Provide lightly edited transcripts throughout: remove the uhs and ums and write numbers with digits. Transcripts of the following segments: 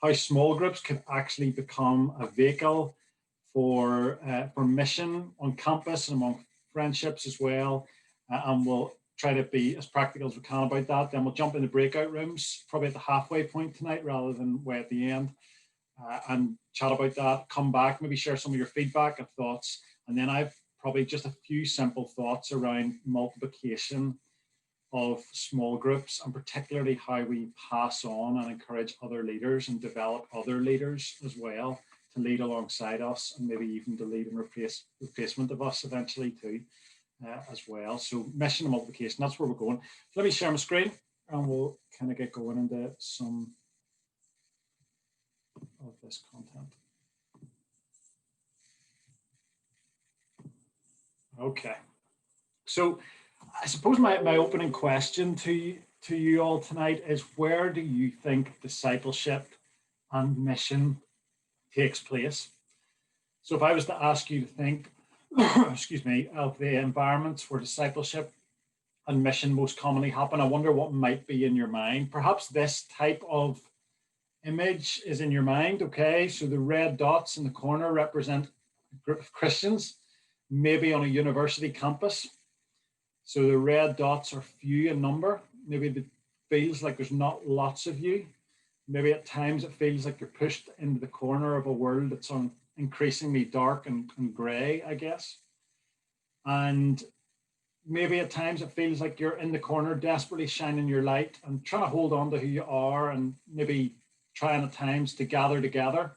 how small groups can actually become a vehicle for mission on campus and among friendships as well. And we'll try to be as practical as we can about that. Then we'll jump into breakout rooms, probably at the halfway point tonight rather than way at the end, and chat about that. Come back, maybe share some of your feedback and thoughts. And then I've probably just a few simple thoughts around multiplication of small groups, and particularly how we pass on and encourage other leaders and develop other leaders as well to lead alongside us, and maybe even to lead in replacement of us eventually too, as well. So mission and multiplication, that's where we're going. Let me share my screen and we'll kind of get going into some of this content. Okay, so I suppose my opening question to you all tonight is, where do you think discipleship and mission takes place? So if I was to ask you to think, excuse me, of the environments where discipleship and mission most commonly happen, I wonder what might be in your mind. Perhaps this type of image is in your mind, okay? So the red dots in the corner represent a group of Christians, maybe on a university campus. So the red dots are few in number. Maybe it feels like there's not lots of you. Maybe at times it feels like you're pushed into the corner of a world that's increasingly dark and grey, I guess. And maybe at times it feels like you're in the corner, desperately shining your light and trying to hold on to who you are, and maybe trying at times to gather together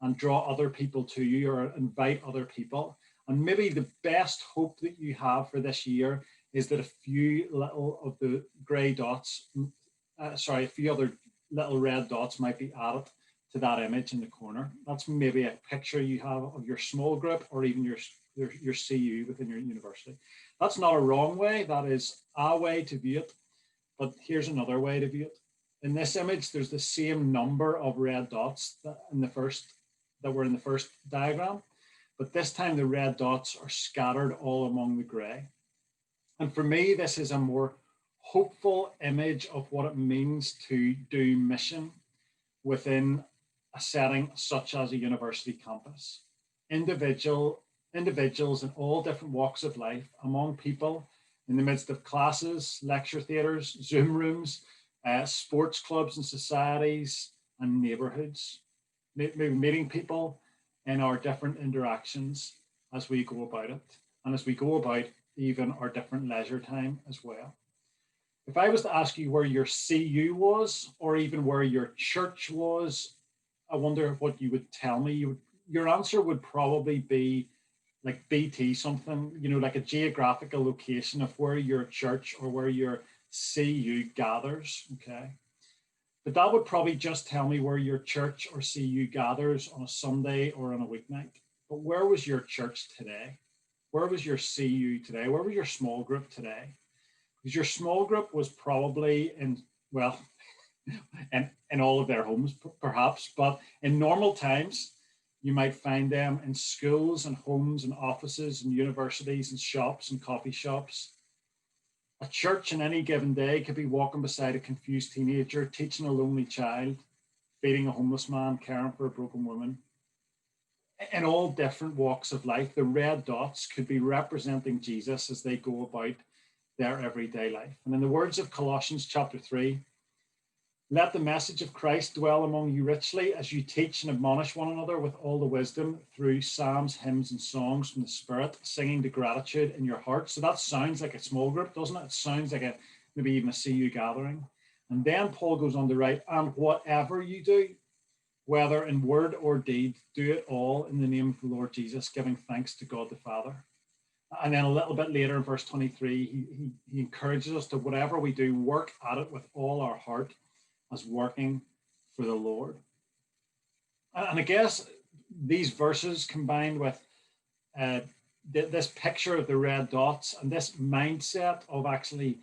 and draw other people to you or invite other people. And maybe the best hope that you have for this year is that a few little of the grey dots, a few other little red dots might be added to that image in the corner. That's maybe a picture you have of your small group or even your CU within your university. That's not a wrong way. That is a way to view it. But here's another way to view it. In this image, there's the same number of red dots that were in the first diagram. But this time the red dots are scattered all among the grey. And for me, this is a more hopeful image of what it means to do mission within a setting such as a university campus. Individuals in all different walks of life, among people in the midst of classes, lecture theatres, Zoom rooms, sports clubs and societies and neighbourhoods, meeting people in our different interactions as we go about it, and as we go about even our different leisure time as well. If I was to ask you where your CU was, or even where your church was, I wonder what you would tell me. Your answer would probably be like BT something, like a geographical location of where your church or where your CU gathers, okay? But that would probably just tell me where your church or CU gathers on a Sunday or on a weeknight. But where was your church today? Where was your CU today? Where was your small group today? Because your small group was probably in all of their homes, perhaps, but in normal times, you might find them in schools and homes and offices and universities and shops and coffee shops. A church in any given day could be walking beside a confused teenager, teaching a lonely child, feeding a homeless man, caring for a broken woman. In all different walks of life, the red dots could be representing Jesus as they go about their everyday life. And in the words of Colossians chapter 3, let the message of Christ dwell among you richly as you teach and admonish one another with all the wisdom through psalms, hymns, and songs from the Spirit, singing to gratitude in your heart. So that sounds like a small group, doesn't it? It sounds like maybe even a CU gathering. And then Paul goes on to write, and whatever you do, whether in word or deed, do it all in the name of the Lord Jesus, giving thanks to God the Father. And then a little bit later in verse 23, he encourages us to, whatever we do, work at it with all our heart as working for the Lord. And I guess these verses combined with this picture of the red dots and this mindset of actually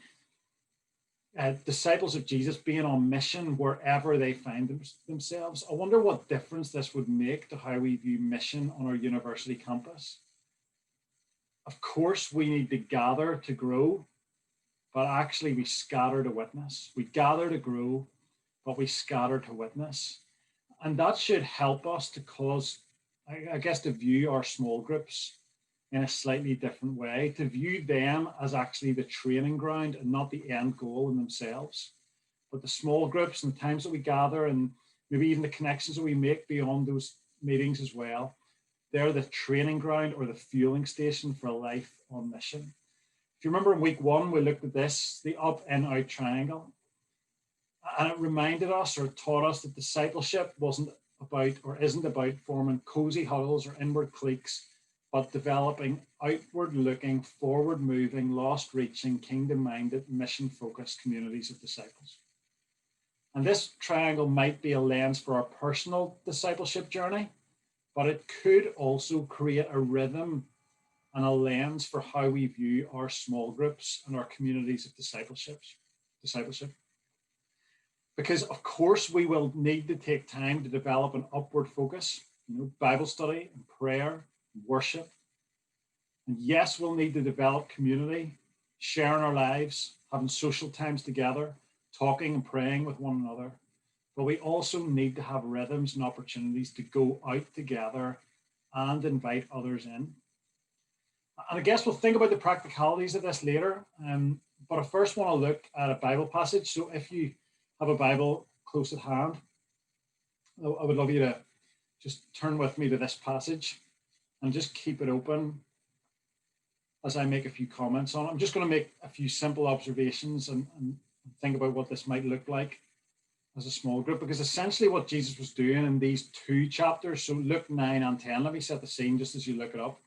disciples of Jesus being on mission wherever they find themselves, I wonder what difference this would make to how we view mission on our university campus. Of course, we need to gather to grow, but actually we scatter to witness. We gather to grow, but we scatter to witness. And that should help us to cause, I guess, to view our small groups in a slightly different way, to view them as actually the training ground and not the end goal in themselves. But the small groups and the times that we gather, and maybe even the connections that we make beyond those meetings as well, they're the training ground or the fueling station for a life on mission. If you remember in week 1, we looked at this, the up and out triangle. And it reminded us or taught us that discipleship wasn't about or isn't about forming cozy huddles or inward cliques, but developing outward looking, forward moving, lost reaching, kingdom minded, mission focused communities of disciples. And this triangle might be a lens for our personal discipleship journey, but it could also create a rhythm and a lens for how we view our small groups and our communities of discipleship. Because of course we will need to take time to develop an upward focus, Bible study and prayer, and worship. And yes, we'll need to develop community, sharing our lives, having social times together, talking and praying with one another. But we also need to have rhythms and opportunities to go out together and invite others in. And I guess we'll think about the practicalities of this later. But I first want to look at a Bible passage. So if you have a Bible close at hand, I would love you to just turn with me to this passage and just keep it open as I make a few comments on it. I'm just going to make a few simple observations and think about what this might look like as a small group, because essentially what Jesus was doing in these 2 chapters, so Luke 9 and 10, let me set the scene just as you look it up.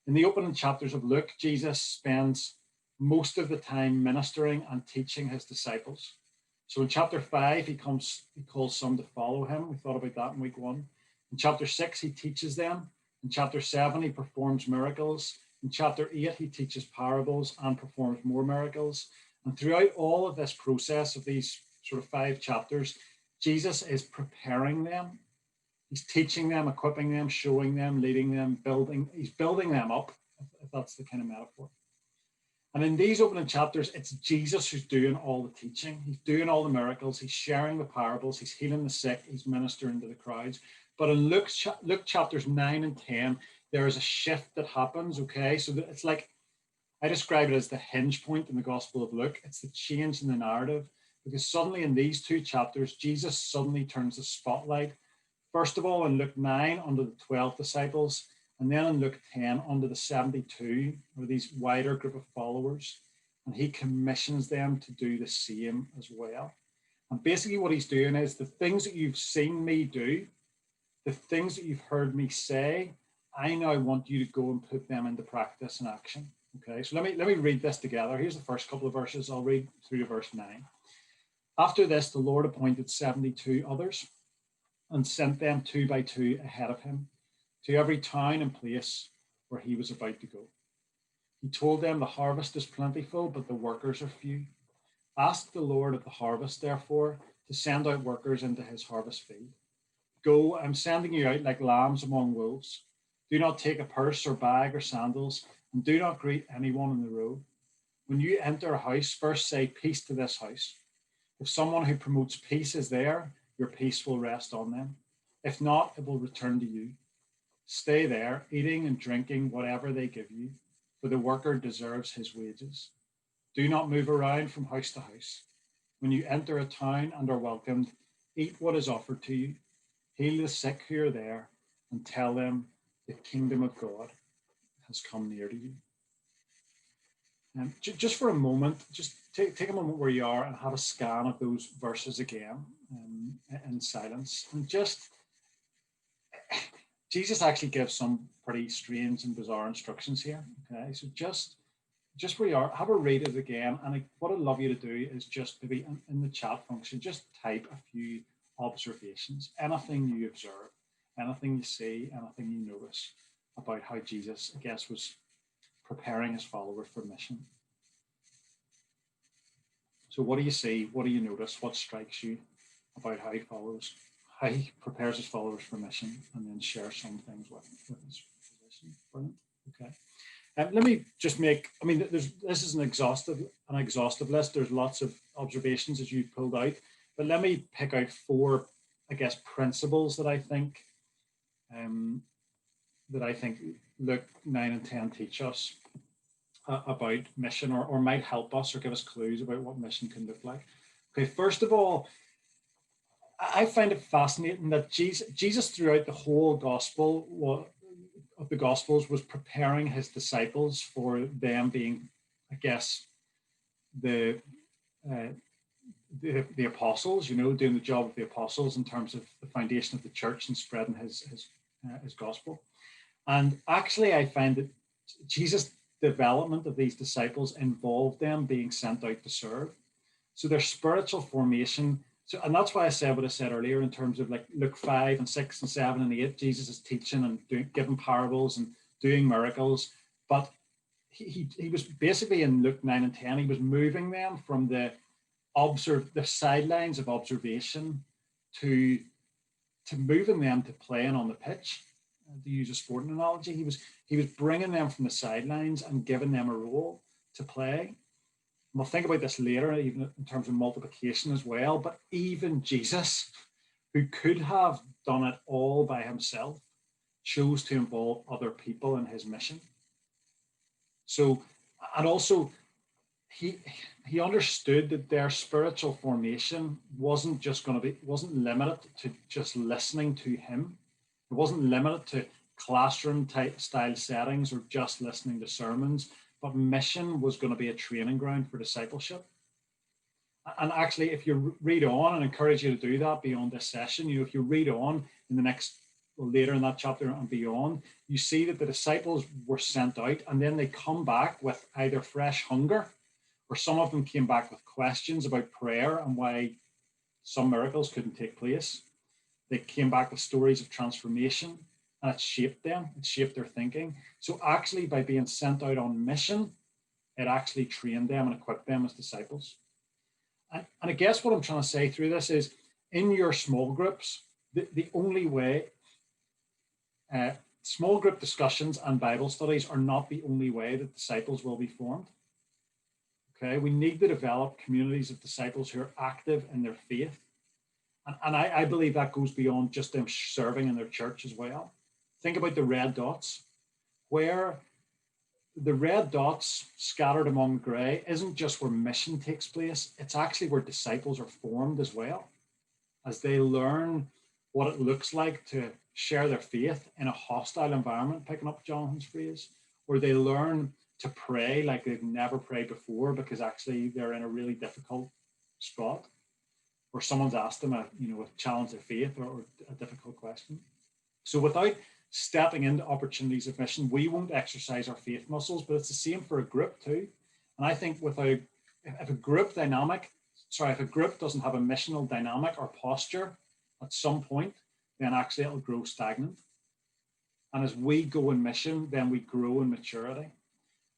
In the opening chapters of Luke, Jesus spends most of the time ministering and teaching his disciples. So in chapter 5, he calls some to follow him. We thought about that in week 1. In chapter 6, he teaches them. In chapter 7, he performs miracles. In chapter 8, he teaches parables and performs more miracles. And throughout all of this process of these sort of 5 chapters, Jesus is preparing them. He's teaching them, equipping them, showing them, leading them, he's building them up, if that's the kind of metaphor. And in these opening chapters, it's Jesus who's doing all the teaching. He's doing all the miracles. He's sharing the parables. He's healing the sick. He's ministering to the crowds. But in Luke chapters 9 and 10, there is a shift that happens, okay? So it's like, I describe it as the hinge point in the Gospel of Luke. It's the change in the narrative, because suddenly in these 2 chapters, Jesus suddenly turns the spotlight, first of all in Luke 9 under the 12 disciples, and then in Luke 10 under the 72, or these wider group of followers, and he commissions them to do the same as well. And basically what he's doing is the things that you've seen me do, the things that you've heard me say, I now want you to go and put them into practice and action. Okay, so let me read this together. Here's the first couple of verses. I'll read through to verse 9. After this, the Lord appointed 72 others and sent them 2 by 2 ahead of him to every town and place where he was about to go. He told them, the harvest is plentiful, but the workers are few. Ask the Lord of the harvest, therefore, to send out workers into his harvest field. Go, I'm sending you out like lambs among wolves. Do not take a purse or bag or sandals, and do not greet anyone on the road. When you enter a house, first say peace to this house. If someone who promotes peace is there, your peace will rest on them. If not, it will return to you. Stay there, eating and drinking whatever they give you, for the worker deserves his wages. Do not move around from house to house. When you enter a town and are welcomed, eat what is offered to you. Heal the sick who are there, and tell them the kingdom of God has come near to you. Just for a moment, just take a moment where you are and have a scan of those verses again in silence. And just, Jesus actually gives some pretty strange and bizarre instructions here. Okay, so just where you are, have a read of it again. And what I'd love you to do is just maybe in the chat function, just type a few observations, anything you observe, anything you see, anything you notice about how Jesus, I guess, was preparing his followers for mission. So what do you see? What do you notice? What strikes you about how he prepares his followers for mission, and then share some things with his position? Brilliant. Okay. Let me just make, this is an exhaustive list. There's lots of observations that you've pulled out. But let me pick out four, I guess, principles that I think Luke 9 and 10 teach us about mission, or might help us or give us clues about what mission can look like. Okay, first of all, I find it fascinating that Jesus throughout the whole gospel of the Gospels was preparing his disciples for them being, I guess, the apostles, doing the job of the apostles in terms of the foundation of the church and spreading his gospel. And actually, I find that Jesus' development of these disciples involved them being sent out to serve. So their spiritual formation. And that's why I said what I said earlier in terms of like Luke 5 and 6 and 7 and 8, Jesus is teaching and giving parables and doing miracles. But he was basically in Luke 9 and 10, he was moving them from the sidelines of observation to moving them to playing on the pitch. To use a sporting analogy, he was bringing them from the sidelines and giving them a role to play. We'll think about this later, even in terms of multiplication as well. But even Jesus, who could have done it all by himself, chose to involve other people in his mission. So, and also, he understood that their spiritual formation wasn't limited to just listening to him. It wasn't limited to classroom type style settings or just listening to sermons. But mission was going to be a training ground for discipleship. And actually, if you read on, and encourage you to do that beyond this session, if you read on in the next, later in that chapter and beyond, you see that the disciples were sent out and then they come back with either fresh hunger, or some of them came back with questions about prayer and why some miracles couldn't take place. They came back with stories of transformation, and it shaped them, it shaped their thinking. So actually, by being sent out on mission, it actually trained them and equipped them as disciples. And I guess what I'm trying to say through this is, in your small groups, the only way, small group discussions and Bible studies are not the only way that disciples will be formed. Okay, we need to develop communities of disciples who are active in their faith. And I believe that goes beyond just them serving in their church as well. Think about the red dots, where the red dots scattered among grey isn't just where mission takes place, it's actually where disciples are formed as well, as they learn what it looks like to share their faith in a hostile environment, picking up Jonathan's phrase, or they learn to pray like they've never prayed before because actually they're in a really difficult spot, or someone's asked them a challenge their faith or a difficult question. So without stepping into opportunities of mission, we won't exercise our faith muscles, but it's the same for a group too. And I think if a group doesn't have a missional dynamic or posture at some point, then actually it'll grow stagnant. And as we go in mission, then we grow in maturity.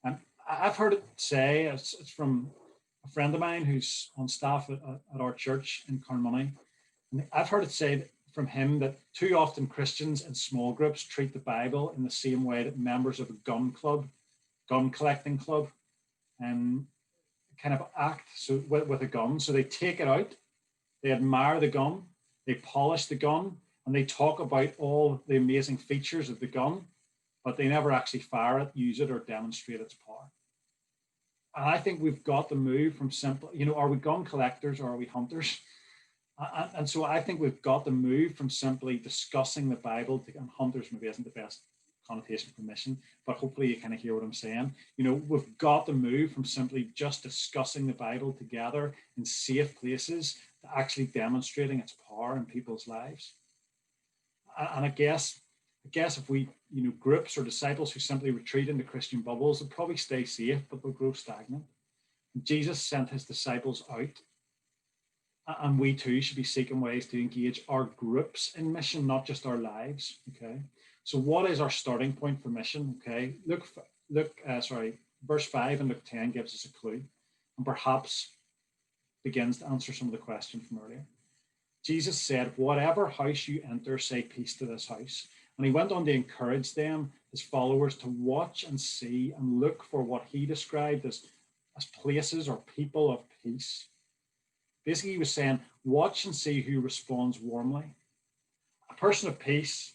And I've heard it say, it's from a friend of mine who's on staff at our church in Carnmoney. And I've heard it say from him that too often Christians in small groups treat the Bible in the same way that members of a gun collecting club, kind of act with a gun. So they take it out, they admire the gun, they polish the gun, and they talk about all the amazing features of the gun, but they never actually fire it, use it, or demonstrate its power. And I think we've got to move from simple, are we gun collectors or are we hunters? And so I think we've got to move from simply discussing the Bible, and hunters maybe isn't the best connotation for mission, but hopefully you kind of hear what I'm saying. We've got to move from simply just discussing the Bible together in safe places to actually demonstrating its power in people's lives. And I guess if we, groups or disciples who simply retreat into Christian bubbles, they'll probably stay safe, but they'll grow stagnant. And Jesus sent his disciples out. And we too should be seeking ways to engage our groups in mission, not just our lives. Okay. So what is our starting point for mission? Okay. Verse 5 in Luke 10 gives us a clue, and perhaps begins to answer some of the questions from earlier. Jesus said, "Whatever house you enter, say peace to this house." And he went on to encourage them, his followers, to watch and see and look for what he described as places or people of peace. Basically, he was saying, watch and see who responds warmly. A person of peace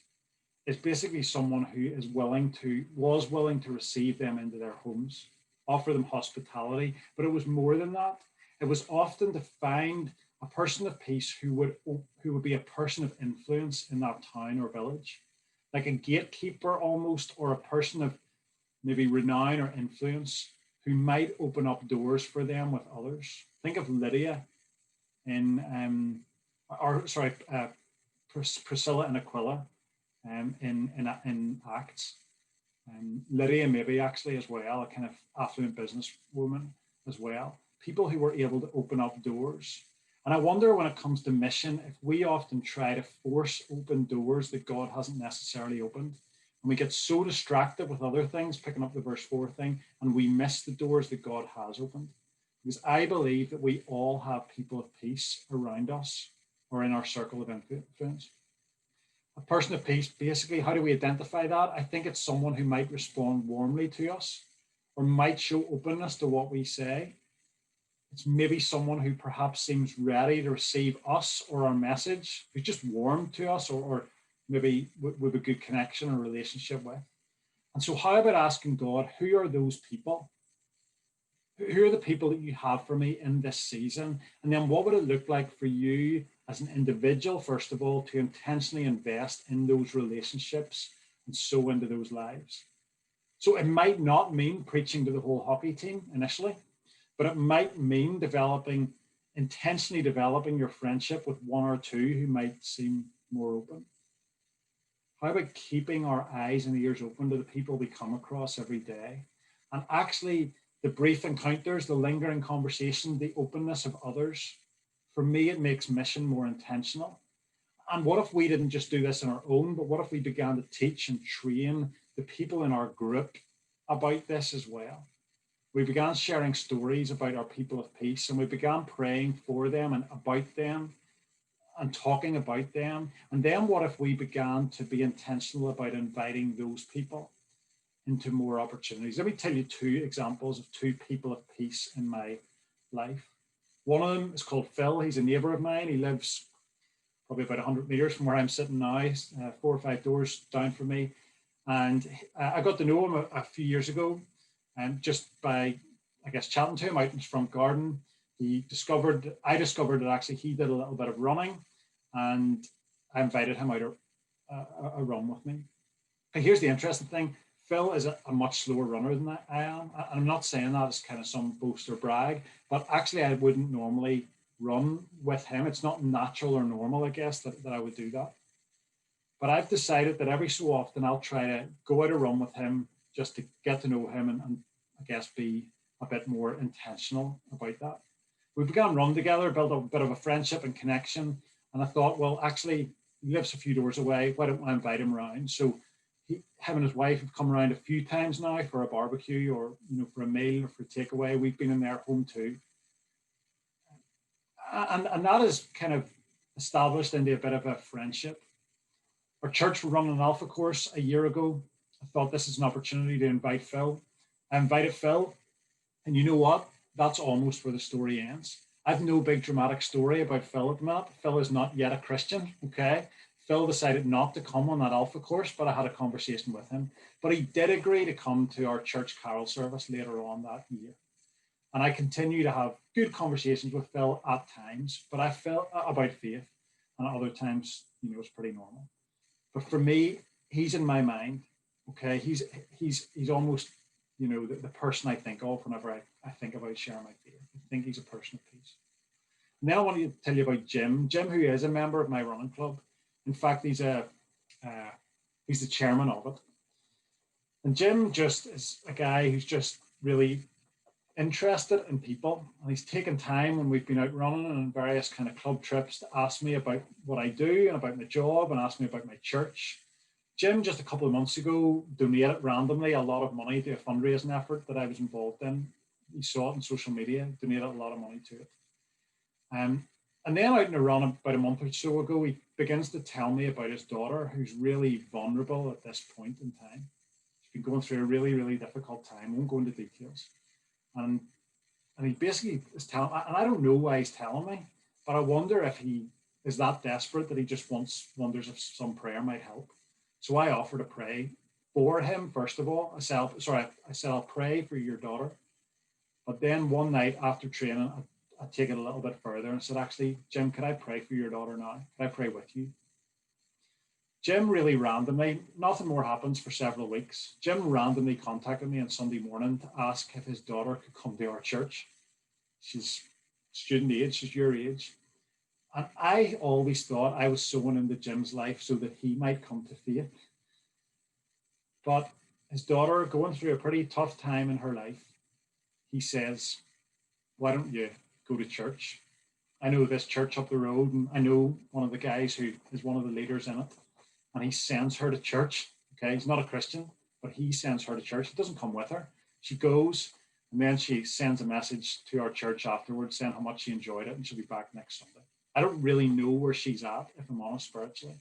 is basically someone who was willing to receive them into their homes, offer them hospitality, but it was more than that. It was often to find a person of peace who would be a person of influence in that town or village, like a gatekeeper almost, or a person of maybe renown or influence who might open up doors for them with others. Think of Lydia Priscilla and Aquila in Acts. Lydia maybe actually as well, a kind of affluent businesswoman as well. People who were able to open up doors. And I wonder when it comes to mission, if we often try to force open doors that God hasn't necessarily opened, and we get so distracted with other things, picking up the verse 4 thing, and we miss the doors that God has opened. Because I believe that we all have people of peace around us or in our circle of influence. A person of peace, basically, how do we identify that? I think it's someone who might respond warmly to us or might show openness to what we say. It's maybe someone who perhaps seems ready to receive us or our message, who's just warm to us or maybe with a good connection or relationship with. And so how about asking God, who are those people? Who are the people that you have for me in this season? And then what would it look like for you as an individual, first of all, to intentionally invest in those relationships and sow into those lives? So it might not mean preaching to the whole hockey team initially, but it might mean intentionally developing your friendship with one or two who might seem more open. How about keeping our eyes and ears open to the people we come across every day? And actually, the brief encounters, the lingering conversation, the openness of others, for me, it makes mission more intentional. And what if we didn't just do this on our own, but what if we began to teach and train the people in our group about this as well? We began sharing stories about our people of peace, and we began praying for them and about them and talking about them. And then what if we began to be intentional about inviting those people into more opportunities? Let me tell you two examples of two people of peace in my life. One of them is called Phil. He's a neighbor of mine. He lives probably about 100 meters from where I'm sitting now, 4 or 5 doors down from me. And I got to know him a few years ago, and just by, I guess, chatting to him out in his front garden. I discovered that actually he did a little bit of running, and I invited him out a run with me. And here's the interesting thing. Phil is a much slower runner than I am. And I'm not saying that as kind of some boast or brag, but actually I wouldn't normally run with him. It's not natural or normal, I guess, that I would do that. But I've decided that every so often I'll try to go out a run with him just to get to know him and I guess be a bit more intentional about that. We began running together, built a bit of a friendship and connection. And I thought, well, actually, he lives a few doors away. Why don't I invite him around? So him and his wife have come around a few times now for a barbecue or for a meal or for a takeaway. We've been in their home too. And that is kind of established into a bit of a friendship. Our church were running an alpha course a year ago. I thought this is an opportunity to invite Phil. I invited Phil, and you know what? That's almost where the story ends. I have no big dramatic story about Phil at the minute. Phil is not yet a Christian, okay? Phil decided not to come on that alpha course, but I had a conversation with him. But he did agree to come to our church carol service later on that year. And I continue to have good conversations with Phil at times, but I felt about faith, and at other times, it's pretty normal. But for me, he's in my mind, okay? He's almost, the person I think of whenever I think about sharing my faith. I think he's a person of peace. And then I want to tell you about Jim. Jim, who is a member of my running club. In fact, he's the chairman of it. And Jim just is a guy who's just really interested in people. And he's taken time when we've been out running and on various kind of club trips to ask me about what I do and about my job and ask me about my church. Jim, just a couple of months ago, donated randomly a lot of money to a fundraising effort that I was involved in. He saw it on social media, donated a lot of money to it. And then out in a run about a month or so ago, he begins to tell me about his daughter, who's really vulnerable at this point in time. She's been going through a really, really difficult time. I won't go into details. And he basically is telling, and I don't know why he's telling me, But I wonder if he is that desperate that he just wonders if some prayer might help. So I offer to pray for him, first of all. I said, I'll pray for your daughter. But then one night after training, I take it a little bit further and said, actually, Jim, could I pray for your daughter now? Could I pray with you? Jim really randomly, nothing more happens for several weeks. Jim randomly contacted me on Sunday morning to ask if his daughter could come to our church. She's student age, she's your age. And I always thought I was sowing into Jim's life so that he might come to faith. But his daughter, going through a pretty tough time in her life, he says, why don't you go to church? I know this church up the road, and I know one of the guys who is one of the leaders in it. And he sends her to church. Okay, he's not a Christian, but he sends her to church. He doesn't come with her. She goes, and then she sends a message to our church afterwards saying how much she enjoyed it, and she'll be back next Sunday. I don't really know where she's at, if I'm honest, spiritually.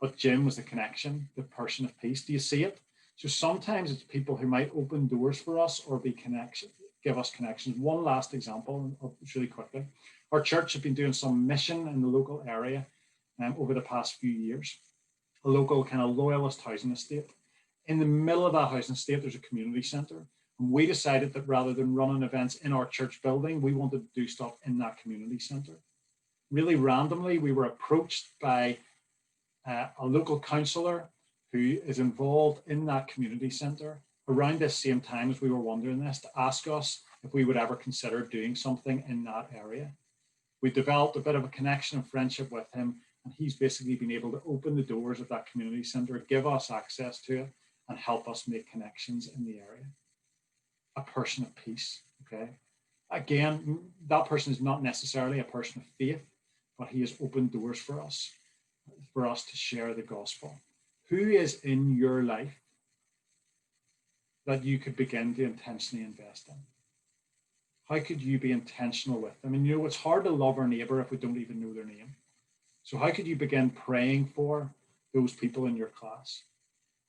But Jim was the connection, the person of peace. Do you see it? So sometimes it's people who might open doors for us or be connection, give us connections. One last example, really quickly. Our church has been doing some mission in the local area over the past few years. A local kind of loyalist housing estate. In the middle of that housing estate, there's a community centre. And we decided that rather than running events in our church building, we wanted to do stuff in that community centre. Really randomly, we were approached by a local councillor who is involved in that community centre around this same time as we were wondering this, to ask us if we would ever consider doing something in that area. We developed a bit of a connection and friendship with him, and he's basically been able to open the doors of that community centre, give us access to it, and help us make connections in the area. A person of peace, okay? Again, that person is not necessarily a person of faith, but he has opened doors for us to share the gospel. Who is in your life that you could begin to intentionally invest in? How could you be intentional with them? And it's hard to love our neighbor if we don't even know their name. So how could you begin praying for those people in your class?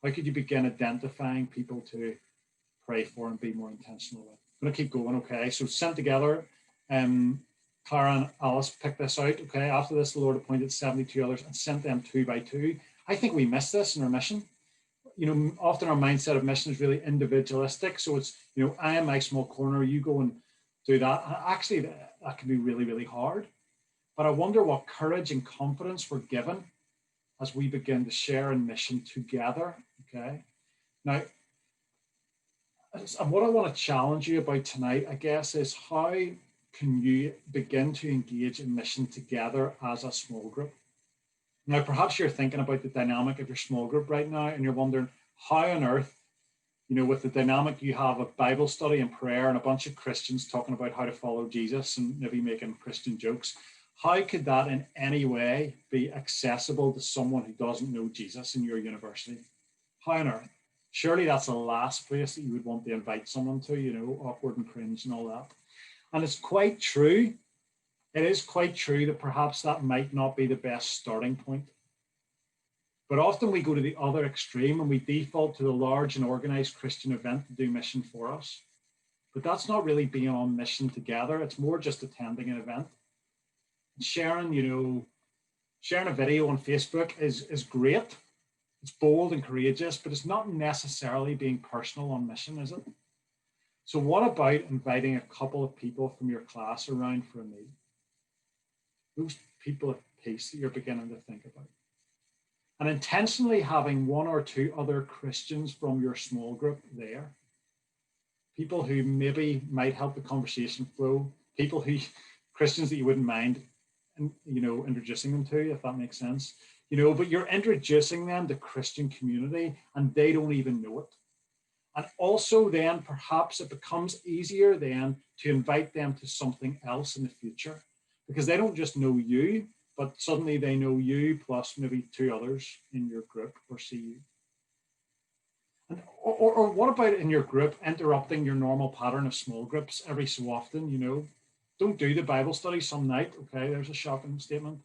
How could you begin identifying people to pray for and be more intentional with? I'm going to keep going, okay? So sent together, Clara and Alice picked this out, okay? After this, the Lord appointed 72 others and sent them 2 by 2. I think we miss this in our mission. Often our mindset of mission is really individualistic. So it's, I am my small corner, you go and do that. And actually, that can be really, really hard. But I wonder what courage and confidence we're given as we begin to share in mission together, okay? Now, and what I want to challenge you about tonight, I guess, is how can you begin to engage in mission together as a small group? Now, perhaps you're thinking about the dynamic of your small group right now, and you're wondering how on earth, with the dynamic you have of Bible study and prayer and a bunch of Christians talking about how to follow Jesus and maybe making Christian jokes, how could that in any way be accessible to someone who doesn't know Jesus in your university? How on earth? Surely that's the last place that you would want to invite someone to, awkward and cringe and all that. And it's quite true. It is quite true that perhaps that might not be the best starting point. But often we go to the other extreme and we default to the large and organized Christian event to do mission for us. But that's not really being on mission together. It's more just attending an event. Sharing a video on Facebook is great. It's bold and courageous, but it's not necessarily being personal on mission, is it? So what about inviting a couple of people from your class around for a meal? Those people of peace that you're beginning to think about. And intentionally having 1 or 2 other Christians from your small group there. People who maybe might help the conversation flow. Christians that you wouldn't mind, introducing them to, if that makes sense. But you're introducing them to Christian community and they don't even know it. And also then perhaps it becomes easier then to invite them to something else in the future, because they don't just know you, but suddenly they know you plus maybe 2 others in your group or see you. And, or what about in your group interrupting your normal pattern of small groups every so often, Don't do the Bible study some night, okay, there's a shocking statement,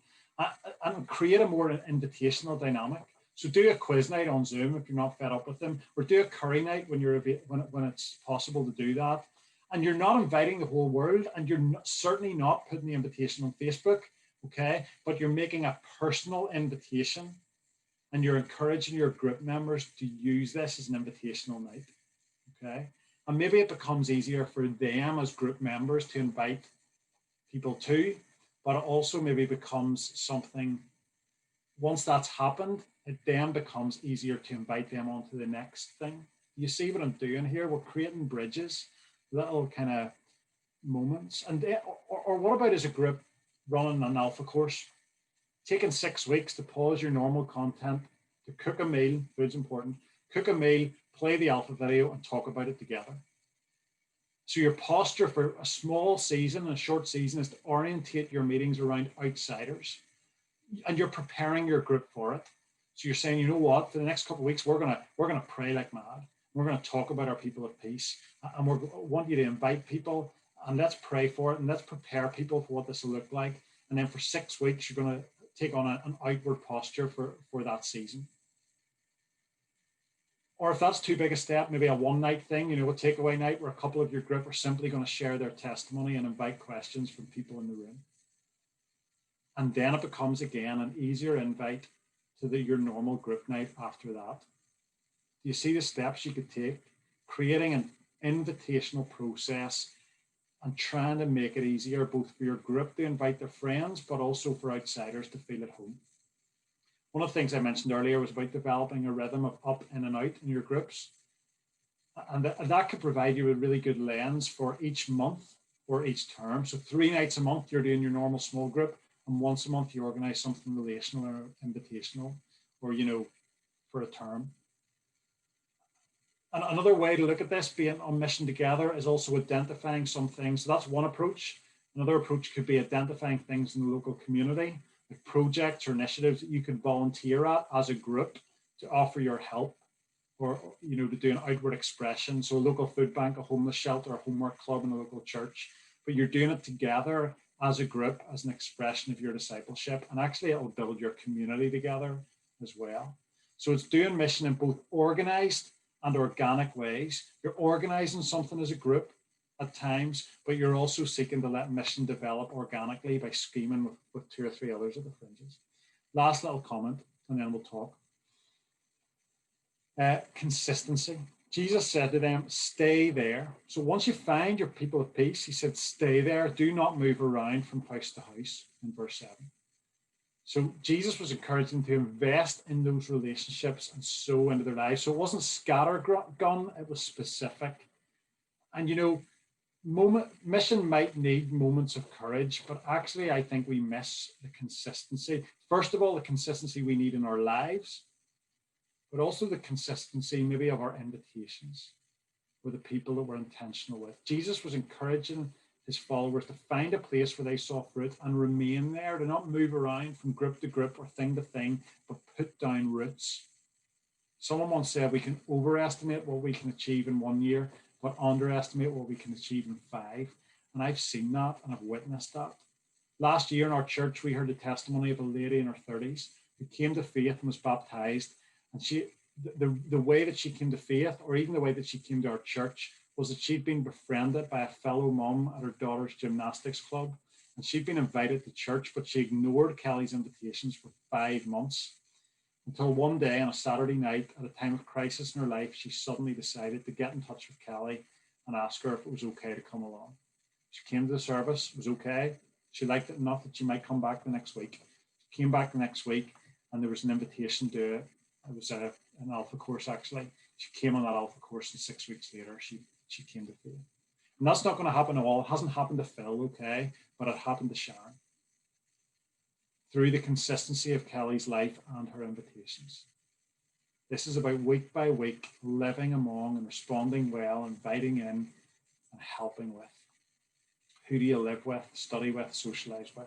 and create a more invitational dynamic. So do a quiz night on Zoom if you're not fed up with them, or do a curry night when it's possible to do that. And you're not inviting the whole world, and you're certainly not putting the invitation on Facebook, okay? But you're making a personal invitation, and you're encouraging your group members to use this as an invitational night, okay? And maybe it becomes easier for them as group members to invite people too, but it also maybe becomes something, once that's happened, it then becomes easier to invite them onto the next thing. You see what I'm doing here? We're creating bridges, little kind of moments. And or what about as a group running an alpha course, taking 6 weeks to pause your normal content, to cook a meal, food's important, cook a meal, play the alpha video and talk about it together. So your posture for a small season, a short season, is to orientate your meetings around outsiders, and you're preparing your group for it. So you're saying, you know what, for the next couple of weeks, we're gonna pray like mad. We're going to talk about our people of peace, and we want you to invite people, and let's pray for it, and let's prepare people for what this will look like. And then for 6 weeks, you're going to take on an outward posture for that season. Or if that's too big a step, maybe a one-night thing, a takeaway night where a couple of your group are simply going to share their testimony and invite questions from people in the room. And then it becomes, again, an easier invite to your normal group night after that. You see the steps you could take, creating an invitational process and trying to make it easier both for your group to invite their friends, but also for outsiders to feel at home. One of the things I mentioned earlier was about developing a rhythm of up, in and out in your groups. And that could provide you a really good lens for each month or each term. So 3 nights a month, you're doing your normal small group, and once a month, you organize something relational or invitational, or, for a term. And another way to look at this, being on mission together, is also identifying some things. So that's one approach. Another approach could be identifying things in the local community, like projects or initiatives that you could volunteer at as a group to offer your help, or to do an outward expression. So a local food bank, a homeless shelter, a homework club in a local church. But you're doing it together as a group, as an expression of your discipleship. And actually, it will build your community together as well. So it's doing mission in both organized and organic ways. You're organizing something as a group at times, but you're also seeking to let mission develop organically by scheming with 2 or 3 others at the fringes. Last little comment, and then we'll talk. Consistency. Jesus said to them, stay there. So once you find your people of peace, he said, stay there. Do not move around from house to house, in verse 7. So Jesus was encouraging them to invest in those relationships and sow into their lives. So it wasn't scattergun, it was specific. And mission might need moments of courage, but actually I think we miss the consistency. First of all, the consistency we need in our lives, but also the consistency maybe of our invitations with the people that we're intentional with. Jesus was encouraging his followers to find a place where they saw fruit and remain there, to not move around from group to group or thing to thing, but put down roots. Someone once said we can overestimate what we can achieve in 1 year, but underestimate what we can achieve in 5. And I've seen that and I've witnessed that. Last year in our church, we heard the testimony of a lady in her 30s who came to faith and was baptized. And the way that she came to faith, or even the way that she came to our church, was that she'd been befriended by a fellow mum at her daughter's gymnastics club. And she'd been invited to church, but she ignored Kelly's invitations for 5 months. Until one day on a Saturday night, at a time of crisis in her life, she suddenly decided to get in touch with Kelly and ask her if it was okay to come along. She came to the service, it was okay. She liked it enough that she might come back the next week. She came back the next week, and there was an invitation to it. It was an alpha course, actually. She came on that alpha course, and 6 weeks later, she came to faith. And that's not going to happen at all. It hasn't happened to Phil, okay, but it happened to Sharon. Through the consistency of Kelly's life and her invitations. This is about week by week living among and responding well, inviting in and helping with. Who do you live with, study with, socialize with?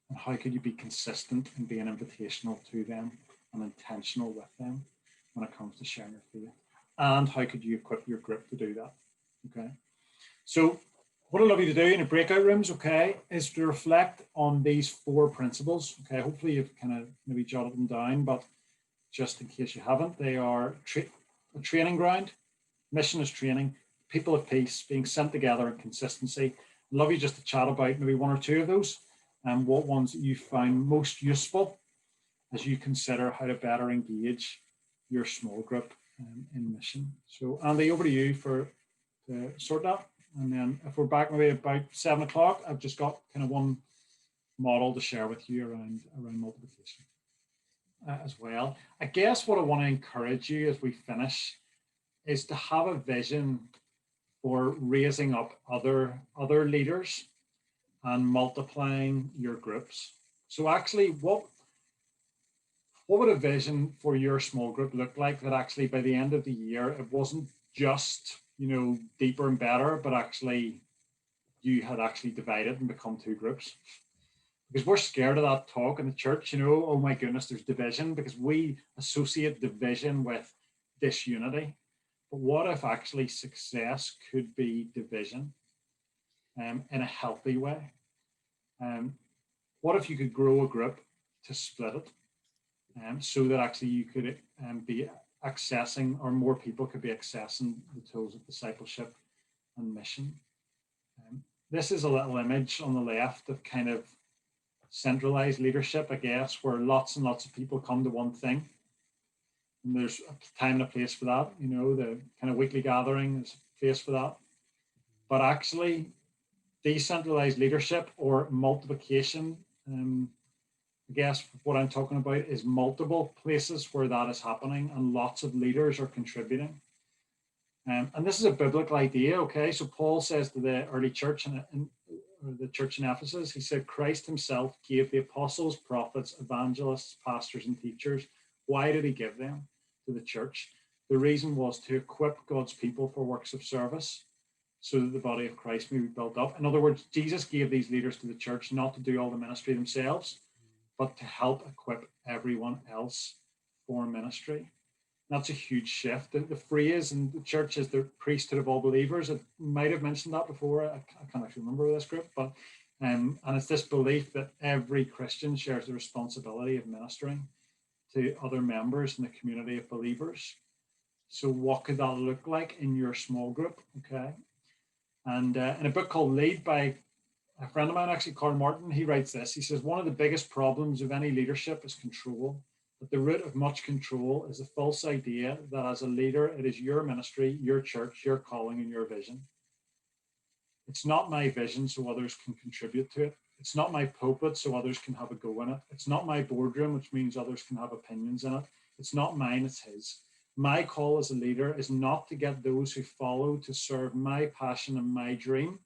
And how could you be consistent in being invitational to them and intentional with them when it comes to sharing your faith? And how could you equip your group to do that? Okay. So what I'd love you to do in the breakout rooms, okay, is to reflect on these 4 principles. Okay, hopefully you've kind of maybe jotted them down, but just in case you haven't, they are a training ground. Mission is training. people of peace, being sent together, and consistency. I'd love you just to chat about maybe one or two of those and what ones that you find most useful as you consider how to better engage your small group in mission. So Andy, over to you to sort that. And then if we're back maybe about 7 o'clock, I've just got kind of one model to share with you around multiplication as well. I guess what I want to encourage you as we finish is to have a vision for raising up other leaders and multiplying your groups. So actually, what would a vision for your small group look like that actually by the end of the year, it wasn't just, deeper and better, but actually you had actually divided and become two groups? Because we're scared of that talk in the church, oh my goodness, there's division, because we associate division with disunity. But what if actually success could be division in a healthy way? What if you could grow a group to split it so that actually you could be accessing, or more people could be accessing the tools of discipleship and mission? This is a little image on the left of kind of centralized leadership, I guess, where lots and lots of people come to one thing. And there's a time and a place for that, the kind of weekly gathering is a place for that. But actually, decentralized leadership or multiplication, I guess what I'm talking about is multiple places where that is happening and lots of leaders are contributing. And this is a biblical idea, okay? So Paul says to the early church in the church in Ephesus, he said, Christ himself gave the apostles, prophets, evangelists, pastors, and teachers. Why did he give them to the church? The reason was to equip God's people for works of service so that the body of Christ may be built up. In other words, Jesus gave these leaders to the church not to do all the ministry themselves, but to help equip everyone else for ministry. That's a huge shift. The phrase in the church is the priesthood of all believers. I might have mentioned that before. I can't actually remember this group, but and it's this belief that every Christian shares the responsibility of ministering to other members in the community of believers. So what could that look like in your small group? Okay. And in a book called Lead by a friend of mine, actually, Carl Martin, he writes this. He says, one of the biggest problems of any leadership is control. At the root of much control is the false idea that as a leader, it is your ministry, your church, your calling, and your vision. It's not my vision, so others can contribute to it. It's not my pulpit, so others can have a go in it. It's not my boardroom, which means others can have opinions in it. It's not mine, it's his. My call as a leader is not to get those who follow to serve my passion and my dream.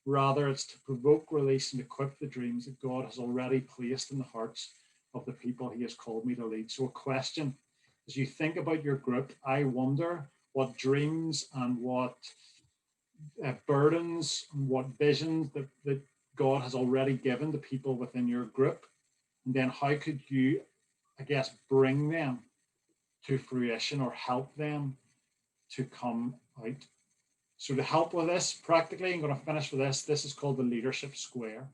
Rather, it's to provoke, release, and equip the dreams that God has already placed in the hearts of the people he has called me to lead. So a question, as you think about your group, I wonder what dreams and what burdens and what visions that God has already given to people within your group. And then how could you, I guess, bring them to fruition or help them to come out? So to help with this, practically, I'm going to finish with this. This is called the leadership square.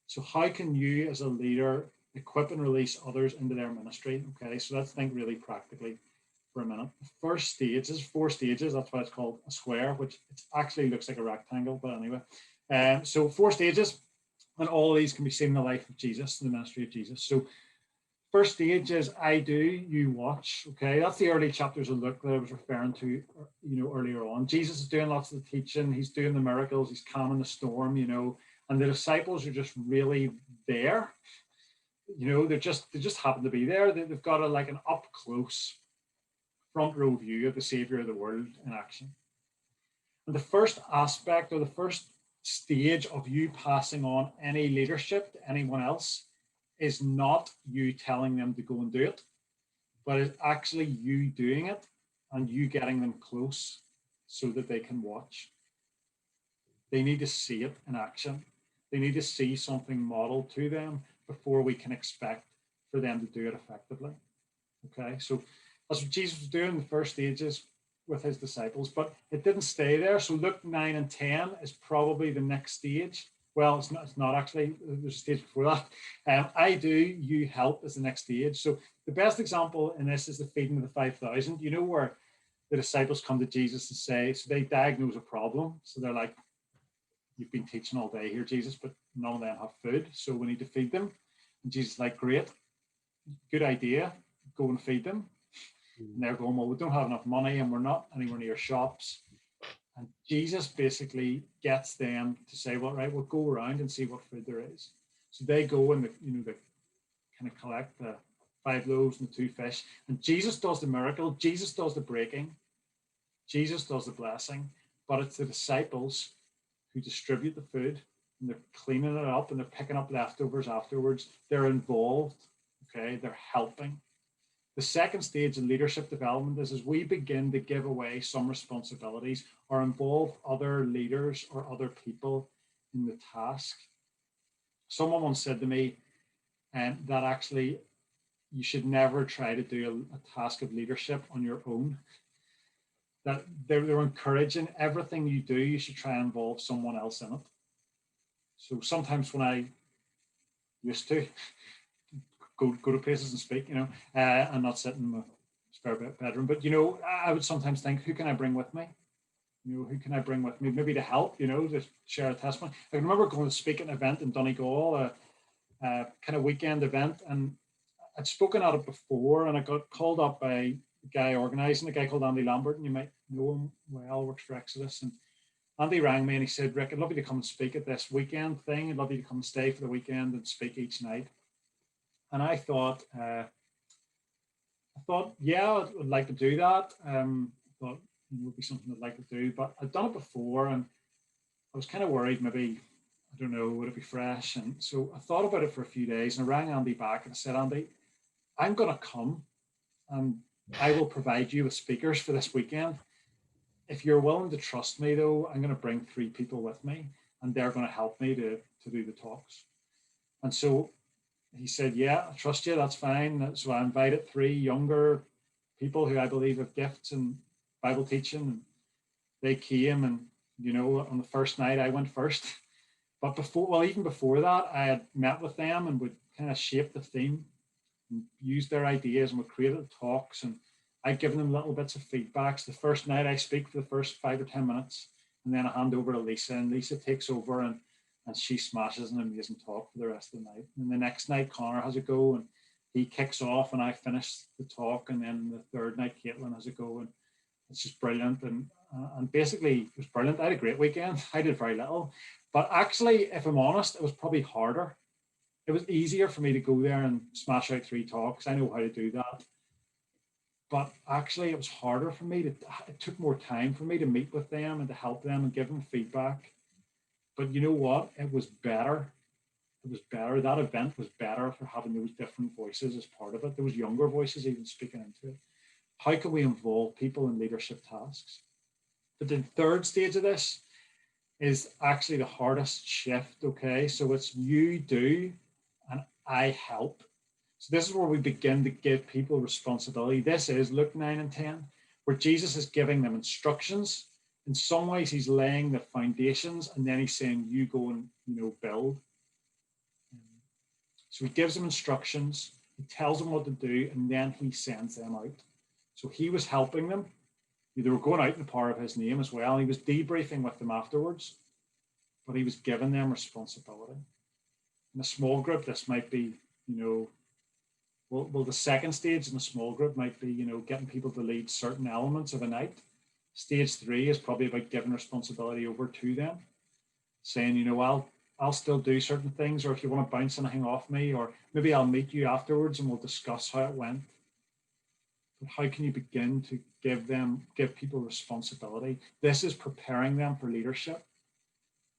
So how can you as a leader equip and release others into their ministry? Okay, so let's think really practically for a minute. The first stage is 4 stages. That's why it's called a square, which it actually looks like a rectangle, but anyway. So 4 stages, and all of these can be seen in the life of Jesus, the ministry of Jesus. So first stage is I do, you watch. Okay, that's the early chapters of Luke that I was referring to, earlier on. Jesus is doing lots of the teaching. He's doing the miracles. He's calming the storm. And the disciples are just really there. They just happen to be there. They've got an up close, front row view of the Savior of the world in action. And the first aspect, or the first stage of you passing on any leadership to anyone else, is not you telling them to go and do it, but it's actually you doing it and you getting them close so that they can watch. They need to see it in action. They need to see something modeled to them before we can expect for them to do it effectively. Okay, so that's what Jesus was doing in the first stages with his disciples, but it didn't stay there. So Luke 9 and 10 is probably the next stage. Well, it's not actually. There's a stage before that. I do, you help is the next stage. So the best example in this is the feeding of the 5,000. Where the disciples come to Jesus and say, so they diagnose a problem. So they're like, you've been teaching all day here, Jesus, but none of them have food, so we need to feed them. And Jesus is like, great, good idea, go and feed them. And they're going, well, we don't have enough money and we're not anywhere near shops. And Jesus basically gets them to say, well, right, we'll go around and see what food there is. So they go and they kind of collect the 5 loaves and the 2 fish. And Jesus does the miracle. Jesus does the breaking. Jesus does the blessing. But it's the disciples who distribute the food, and they're cleaning it up and they're picking up leftovers afterwards. They're involved. Okay, they're helping. The second stage in leadership development is as we begin to give away some responsibilities or involve other leaders or other people in the task. Someone once said to me that actually you should never try to do a task of leadership on your own. That they're encouraging everything you do, you should try and involve someone else in it. So sometimes when I used to go to places and speak, and not sit in my spare bedroom, but I would sometimes think, who can I bring with me? Who can I bring with me? Maybe to help, to share a testimony. I can remember going to speak at an event in Donegal, a kind of weekend event, and I'd spoken at it before, and I got called up by a guy organising, a guy called Andy Lambert, and you might know him well, works for Exodus. And Andy rang me and he said, Rick, I'd love you to come and speak at this weekend thing. I'd love you to come and stay for the weekend and speak each night. And I thought, yeah, I'd like to do that. I thought it would be something I'd like to do, but I'd done it before and I was kind of worried maybe, I don't know, would it be fresh? And so I thought about it for a few days and I rang Andy back and I said, Andy, I'm going to come and I will provide you with speakers for this weekend. If you're willing to trust me, though, I'm going to bring 3 people with me and they're going to help me to do the talks. And so he said, yeah, I trust you, that's fine. So I invited 3 younger people who I believe have gifts in Bible teaching. And they came and, on the first night I went first. But even before that, I had met with them and would kind of shape the theme and use their ideas and would create talks. And I'd given them little bits of feedbacks. The first night I speak for the first 5 or 10 minutes, and then I hand over to Lisa, and Lisa takes over and she smashes an amazing talk for the rest of the night. And the next night, Connor has a go, and he kicks off, and I finish the talk. And then the third night, Caitlin has a go, and it's just brilliant. And basically, it was brilliant. I had a great weekend. I did very little. But actually, if I'm honest, it was probably harder. It was easier for me to go there and smash out 3 talks. I know how to do that. But actually, it was harder for me. It took more time for me to meet with them and to help them and give them feedback. But you know what? It was better. It was better. That event was better for having those different voices as part of it. There was younger voices even speaking into it. How can we involve people in leadership tasks? But the third stage of this is actually the hardest shift, okay? So it's you do and I help. So this is where we begin to give people responsibility. This is Luke 9 and 10, where Jesus is giving them instructions. In some ways, he's laying the foundations, and then he's saying, you go and, build. So he gives them instructions, he tells them what to do, and then he sends them out. So he was helping them. They were going out in the power of his name as well. He was debriefing with them afterwards, but he was giving them responsibility. In a small group, this might be, well, the second stage in a small group might be, getting people to lead certain elements of a night. Stage 3 is probably about giving responsibility over to them, saying, I'll still do certain things, or if you want to bounce anything off me, or maybe I'll meet you afterwards and we'll discuss how it went. But how can you begin to give people responsibility? This is preparing them for leadership,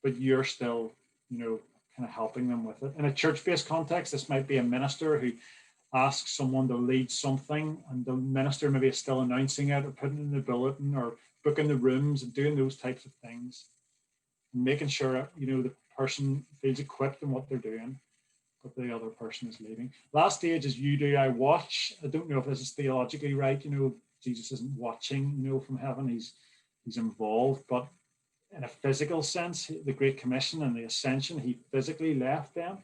but you're still, kind of helping them with it. In a church-based context, this might be a minister who asks someone to lead something, and the minister maybe is still announcing it or putting it in the bulletin or booking the rooms and doing those types of things, and making sure the person feels equipped in what they're doing, but the other person is leading. Last stage is you do, I watch. I don't know if this is theologically right. Jesus isn't watching, from heaven. He's involved, but in a physical sense, the Great Commission and the Ascension, he physically left them.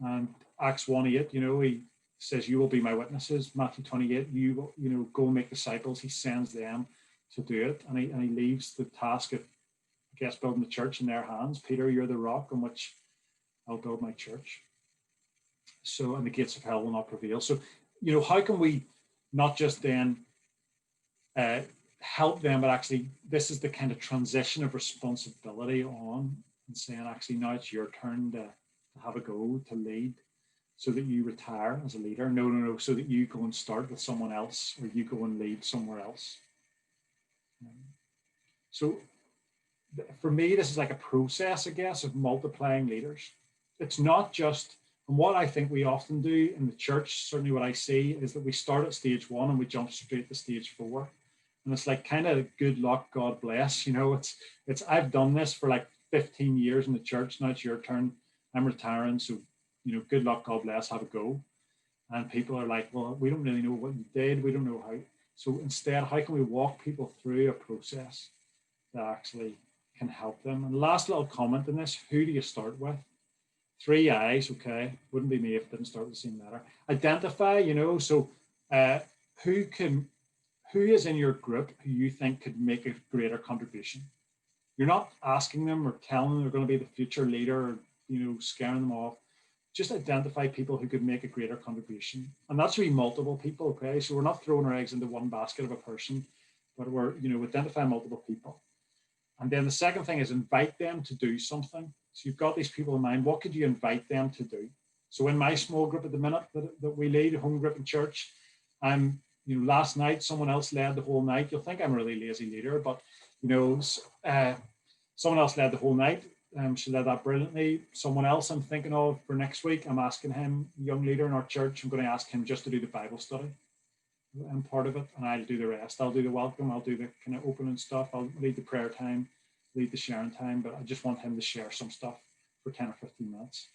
And Acts 1:8, he says, you will be my witnesses. Matthew 28, you know, go and make disciples. He sends them to do it. And he leaves the task of, I guess, building the church in their hands. Peter, you're the rock on which I'll build my church. So, and the gates of hell will not prevail. So, you know, how can we not just then help them, but actually this is the kind of transition of responsibility on, and saying, actually, now it's your turn to have a go, to lead, so that you retire as a leader. No, so that you go and start with someone else, or you go and lead somewhere else. So for me, this is like a process, I guess, of multiplying leaders. It's not just, and what I think we often do in the church, certainly what I see, is that we start at stage 1 and we jump straight to stage 4. And it's like kind of good luck, God bless. You know, it's I've done this for like 15 years in the church. Now it's your turn. I'm retiring. So, you know, good luck, God bless, have a go. And people are like, well, we don't really know what you did. We don't know how. So instead, how can we walk people through a process that actually can help them? And last little comment in this, who do you start with? 3 I's, okay. Wouldn't be me if it didn't start with the same letter. Identify, you know, so who is in your group who you think could make a greater contribution? You're not asking them or telling them they're going to be the future leader, or, you know, scaring them off. Just identify people who could make a greater contribution. And that's really multiple people, okay? So we're not throwing our eggs into one basket of a person, but we're, you know, identify multiple people. And then the second thing is invite them to do something. So you've got these people in mind. What could you invite them to do? So in my small group at the minute that we lead, a home group in church, you know, last night someone else led the whole night. You'll think I'm a really lazy leader, but, you know, someone else led the whole night. She led that brilliantly. Someone else I'm thinking of for next week, I'm asking him, young leader in our church, I'm going to ask him just to do the Bible study. I'm part of it, and I'll do the rest. I'll do the welcome, I'll do the kind of opening stuff, I'll lead the prayer time, lead the sharing time, but I just want him to share some stuff for 10 or 15 minutes.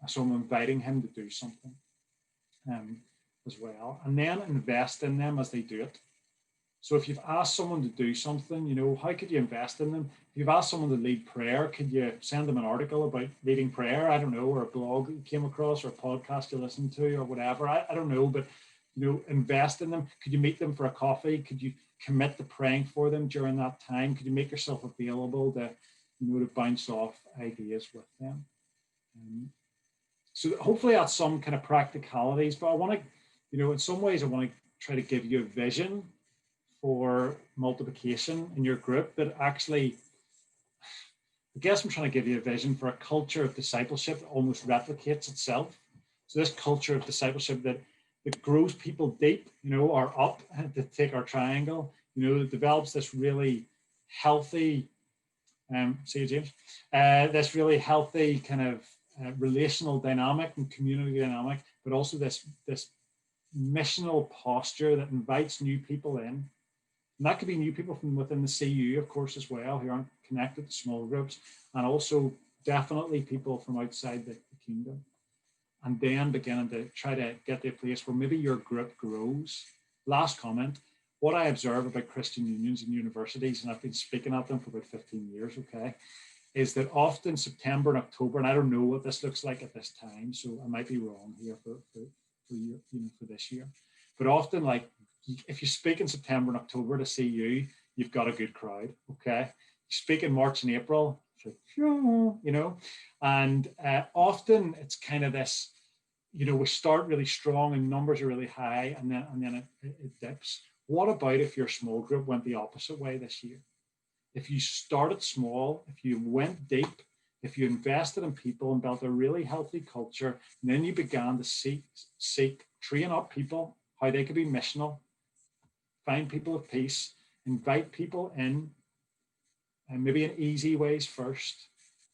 So I'm inviting him to do something as well, and then invest in them as they do it. So if you've asked someone to do something, you know, how could you invest in them? If you've asked someone to lead prayer, could you send them an article about leading prayer? I don't know, or a blog you came across, or a podcast you listened to, or whatever. I don't know, but, you know, invest in them. Could you meet them for a coffee? Could you commit to praying for them during that time? Could you make yourself available to, you know, to bounce off ideas with them? So hopefully that's some kind of practicalities, but I want to, you know, in some ways I want to try to give you a vision for multiplication in your group that actually, I guess I'm trying to give you a vision for a culture of discipleship that almost replicates itself. So this culture of discipleship that grows people deep, you know, or up, to take our triangle, you know, that develops this really healthy, see you, James, this really healthy kind of relational dynamic and community dynamic, but also this missional posture that invites new people in. And that could be new people from within the CU, of course, as well, who aren't connected to small groups, and also definitely people from outside the kingdom. And then beginning to try to get to a place where maybe your group grows. Last comment, what I observe about Christian unions and universities, and I've been speaking at them for about 15 years, okay, is that often September and October, and I don't know what this looks like at this time, so I might be wrong here for you know, for this year, but often, like, if you speak in September and October to CU, you've got a good crowd, okay? You speak in March and April, you know, and often it's kind of this, you know, we start really strong and numbers are really high, and then it dips. What about if your small group went the opposite way this year? If you started small, if you went deep, if you invested in people and built a really healthy culture, and then you began to seek, train up people, how they could be missional, find people of peace, invite people in, and maybe in easy ways first,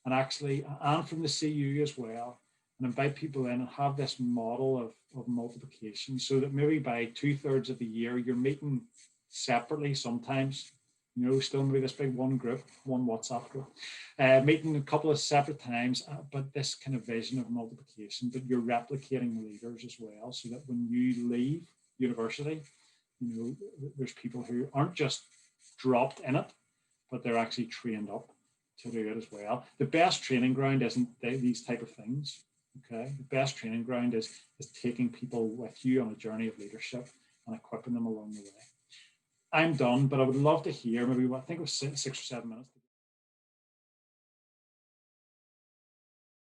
and actually, and from the CU as well, and invite people in and have this model of multiplication, so that maybe by 2/3 of the year, you're meeting separately sometimes, you know, still maybe this big one group, one WhatsApp group, meeting a couple of separate times, but this kind of vision of multiplication, but you're replicating leaders as well, so that when you leave university, you know, there's people who aren't just dropped in it, but they're actually trained up to do it as well. The best training ground isn't these type of things. Okay, the best training ground is taking people with you on a journey of leadership and equipping them along the way. I'm done, but I would love to hear maybe I think it was 6 or 7 minutes.